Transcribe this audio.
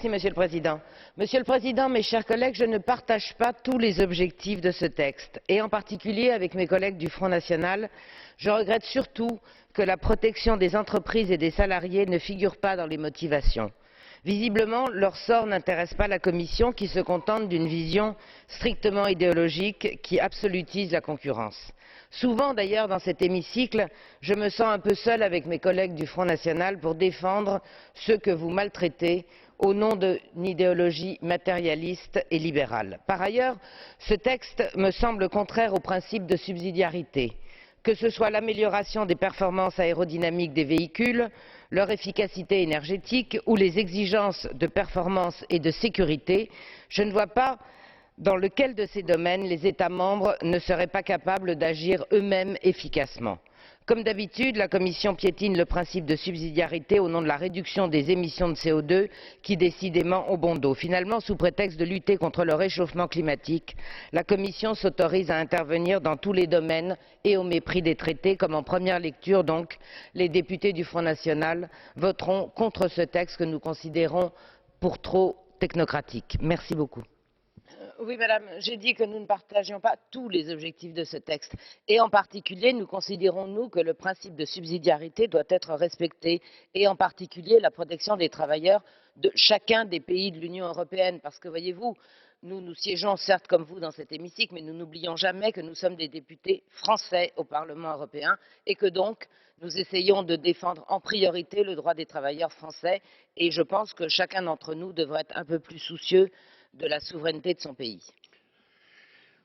Monsieur le Président. Monsieur le Président, mes chers collègues, je ne partage pas tous les objectifs de ce texte et en particulier avec mes collègues du Front national, je regrette surtout que la protection des entreprises et des salariés ne figure pas dans les motivations. Visiblement, leur sort n'intéresse pas la Commission qui se contente d'une vision strictement idéologique qui absolutise la concurrence. Souvent d'ailleurs dans cet hémicycle, je me sens un peu seule avec mes collègues du Front national pour défendre ceux que vous maltraitez au nom d'une idéologie matérialiste et libérale. Par ailleurs, ce texte me semble contraire au principe de subsidiarité, que ce soit l'amélioration des performances aérodynamiques des véhicules, leur efficacité énergétique ou les exigences de performance et de sécurité. Je ne vois pas dans lequel de ces domaines les États membres ne seraient pas capables d'agir eux-mêmes efficacement. Comme d'habitude, la Commission piétine le principe de subsidiarité au nom de la réduction des émissions de CO2 qui décidément ont bon dos. Finalement, sous prétexte de lutter contre le réchauffement climatique, la Commission s'autorise à intervenir dans tous les domaines et au mépris des traités, comme en première lecture donc, les députés du Front national voteront contre ce texte que nous considérons pour trop technocratique. Merci beaucoup. Oui, madame, j'ai dit que nous ne partagions pas tous les objectifs de ce texte. Et en particulier, nous considérons, nous, que le principe de subsidiarité doit être respecté, et en particulier la protection des travailleurs de chacun des pays de l'Union européenne. Parce que, voyez-vous, nous siégeons certes comme vous dans cet hémicycle, mais nous n'oublions jamais que nous sommes des députés français au Parlement européen et que donc nous essayons de défendre en priorité le droit des travailleurs français. Et je pense que chacun d'entre nous devrait être un peu plus soucieux de la souveraineté de son pays.